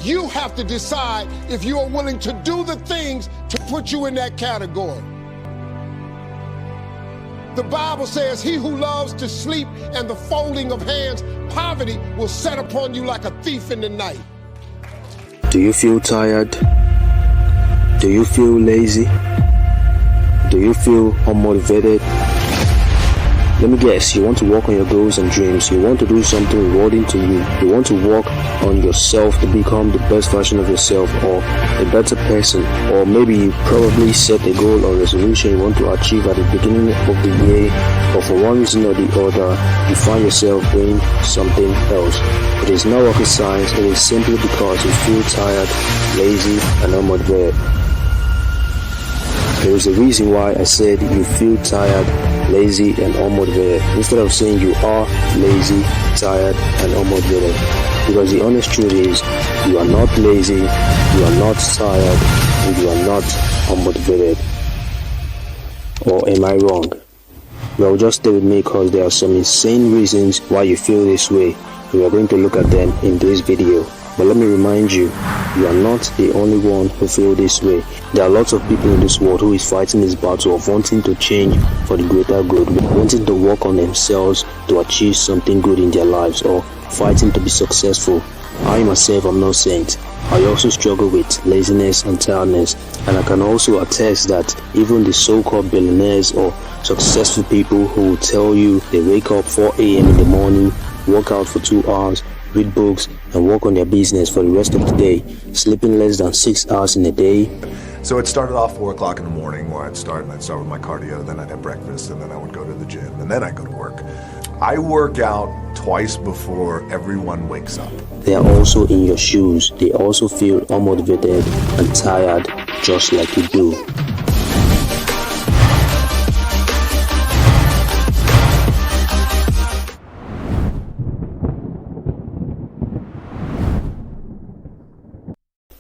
You have to decide if you are willing to do the things to put you in that category. The Bible says, he who loves to sleep and the folding of hands, poverty will set upon you like a thief in the night. Do you feel tired? Do you feel lazy? Do you feel unmotivated? Let me guess, you want to work on your goals and dreams. You want to do something rewarding to you. You want to work on yourself to become the best version of yourself, or a better person. Or maybe you probably set a goal or resolution you want to achieve at the beginning of the year, but for one reason or the other, you find yourself doing something else. It is not rocket science. It is simply because you feel tired, lazy, and unmotivated. There is a reason why I said you feel tired, lazy, and unmotivated, instead of saying you are lazy, tired, and unmotivated. Because the honest truth is, you are not lazy, you are not tired, and you are not unmotivated. Or am I wrong? Well, just stay with me because there are some insane reasons why you feel this way. We are going to look at them in this video. But let me remind you, you are not the only one who feels this way. There are lots of people in this world who is fighting this battle of wanting to change for the greater good, wanting to work on themselves to achieve something good in their lives, or fighting to be successful. I myself am no saint. I also struggle with laziness and tiredness, and I can also attest that even the so-called billionaires or successful people who will tell you they wake up 4 a.m. in the morning, work out for 2 hours, read books, and work on their business for the rest of the day, sleeping less than 6 hours in a day. So it started off 4 o'clock in the morning where I'd start with my cardio, then I'd have breakfast, and then I would go to the gym, and then I'd go to work. I work out twice before everyone wakes up. They are also in your shoes. They also feel unmotivated and tired, just like you do.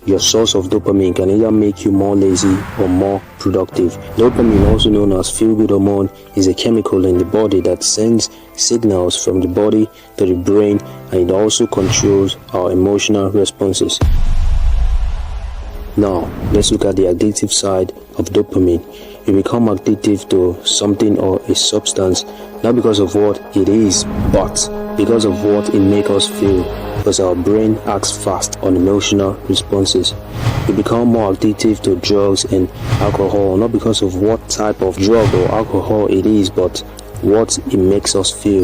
Your source of dopamine can either make you more lazy or more productive. Dopamine, also known as feel-good hormone, is a chemical in the body that sends signals from the body to the brain, and it also controls our emotional responses. Now, let's look at the addictive side of dopamine. You become addictive to something or a substance, not because of what it is, but because of what it makes us feel, because our brain acts fast on emotional responses. You become more addictive to drugs and alcohol, not because of what type of drug or alcohol it is, but what it makes us feel.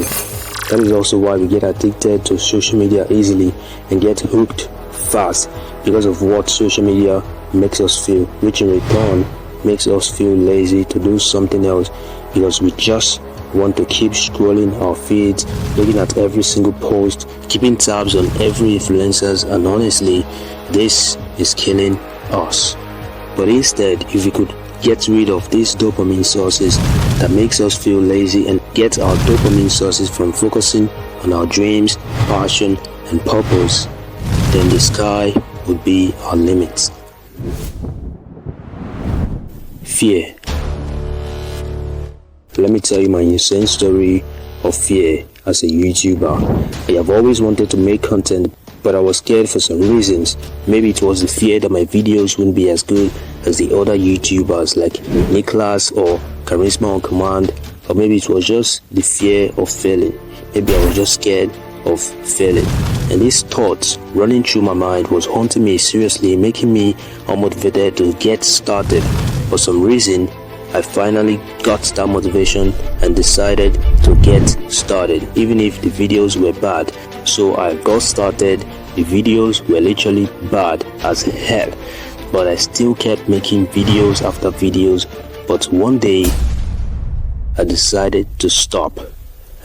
That is also why we get addicted to social media easily and get hooked fast, because of what social media makes us feel, which in return makes us feel lazy to do something else, because we just want to keep scrolling our feeds, looking at every single post, keeping tabs on every influencers, and honestly, this is killing us. But instead, if we could get rid of these dopamine sources that makes us feel lazy and get our dopamine sources from focusing on our dreams, passion, and purpose, then the sky would be our limit. Fear. Let me tell you my insane story of fear as a YouTuber. I have always wanted to make content, but I was scared for some reasons. Maybe it was the fear that my videos wouldn't be as good as the other YouTubers like Nicholas or Charisma on Command, or maybe it was just the fear of failing. Maybe I was just scared of failing. And these thoughts running through my mind was haunting me seriously, making me unmotivated to get started. For some reason, I finally got that motivation and decided to get started, even if the videos were bad. So I got started. The videos were literally bad as hell, but I still kept making videos after videos. But one day I decided to stop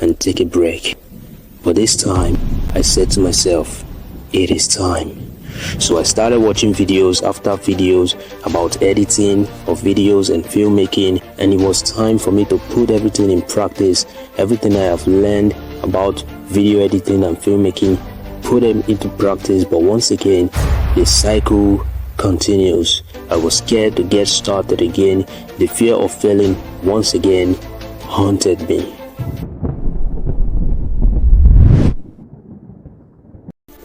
and take a break. But this time I said to myself, it is time. So I started watching videos after videos about editing of videos and filmmaking, and it was time for me to put everything in practice. Everything I have learned about video editing and filmmaking, put them into practice. But once again, the cycle continues. I was scared to get started again. The fear of failing once again haunted me.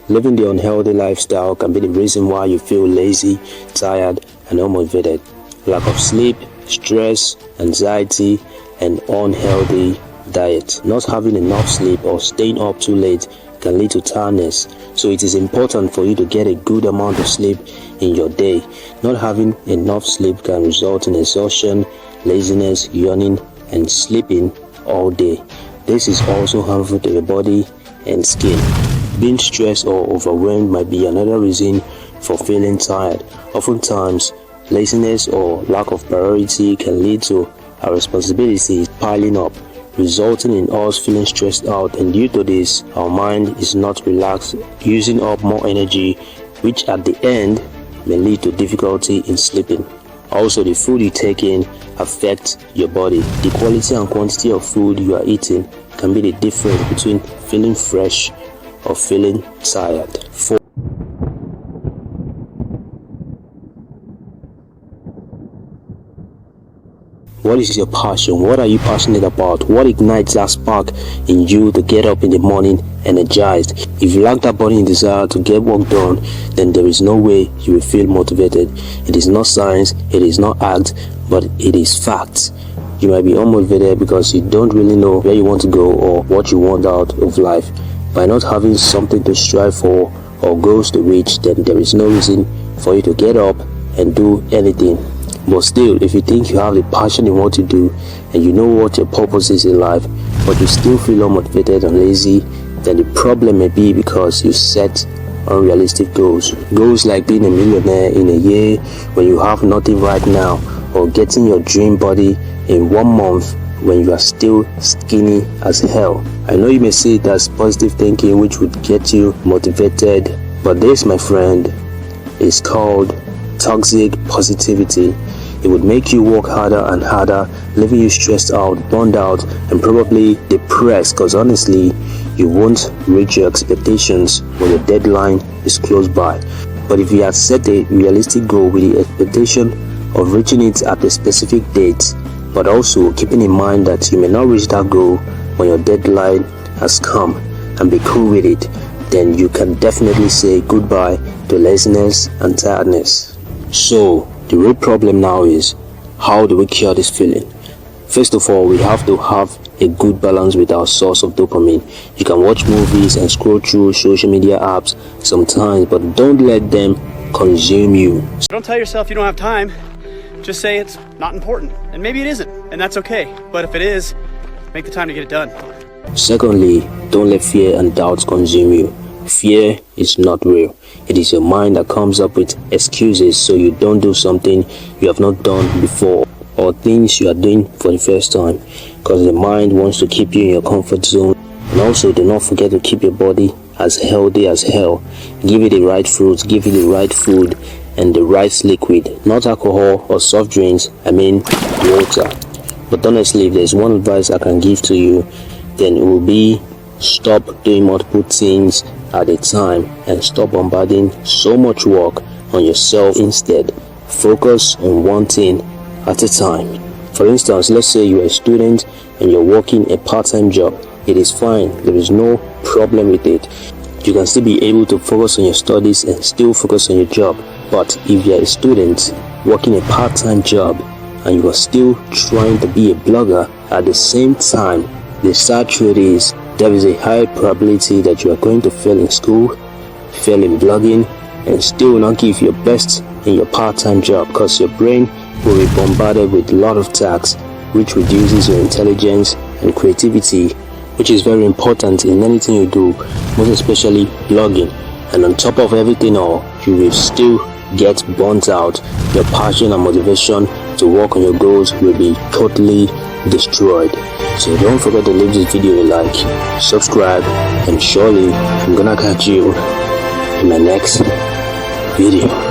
Living the unhealthy lifestyle can be the reason why you feel lazy, tired, and unmotivated. Lack of sleep, stress, anxiety, and unhealthy diet. Not having enough sleep or staying up too late can lead to tiredness. So it is important for you to get a good amount of sleep in your day. Not having enough sleep can result in exhaustion, laziness, yawning, and sleeping all day. This is also harmful to your body and skin. Being stressed or overwhelmed might be another reason for feeling tired. Oftentimes, laziness or lack of priority can lead to our responsibilities piling up, resulting in us feeling stressed out, and due to this, our mind is not relaxed, using up more energy, which at the end may lead to difficulty in sleeping. Also, the food you take in affects your body. The quality and quantity of food you are eating can be the difference between feeling fresh or feeling tired. 4. What is your passion? What are you passionate about? What ignites that spark in you to get up in the morning energized? If you lack that burning desire to get work done, then there is no way you will feel motivated. It is not science, it is not art, but it is fact. You might be unmotivated because you don't really know where you want to go or what you want out of life. By not having something to strive for or goals to reach, then there is no reason for you to get up and do anything. But still, if you think you have the passion in what you do and you know what your purpose is in life, but you still feel unmotivated and lazy, then the problem may be because you set unrealistic goals. Goals like being a millionaire in a year when you have nothing right now, or getting your dream body in 1 month when you are still skinny as hell. I know you may see it as positive thinking, which would get you motivated, but this, my friend, is called toxic positivity. It would make you work harder and harder, leaving you stressed out, burned out, and probably depressed, because honestly, you won't reach your expectations when the deadline is close by. But if you had set a realistic goal with the expectation of reaching it at a specific date, but also keeping in mind that you may not reach that goal when your deadline has come, and be cool with it, then you can definitely say goodbye to laziness and tiredness. So, the real problem now is, how do we cure this feeling? First of all, we have to have a good balance with our source of dopamine. You can watch movies and scroll through social media apps sometimes, but don't let them consume you. Don't tell yourself you don't have time. Just say it's not important, and maybe it isn't, and that's okay. But if it is, make the time to get it done. Secondly, don't let fear and doubts consume you. Fear is not real. It is your mind that comes up with excuses so you don't do something you have not done before, or things you are doing for the first time, because the mind wants to keep you in your comfort zone. And also, do not forget to keep your body as healthy as hell. Give it the right fruits, give it the right food, and the right liquid, not alcohol or soft drinks, I mean water. But honestly, if there's one advice I can give to you, then it will be stop doing multiple things at a time and stop bombarding so much work on yourself. Instead, focus on one thing at a time. For instance, let's say you're a student and you're working a part-time job. It is fine, there is no problem with it. You can still be able to focus on your studies and still focus on your job. But if you're a student working a part-time job and you are still trying to be a blogger at the same time, the sad truth is there is a high probability that you are going to fail in school, fail in blogging, and still not give your best in your part-time job, because your brain will be bombarded with a lot of tasks, which reduces your intelligence and creativity, which is very important in anything you do, most especially blogging. And on top of everything all, you will still get burnt out. Your passion and motivation to work on your goals will be totally destroyed. So don't forget to leave this video a like, subscribe, and surely I'm gonna catch you in my next video.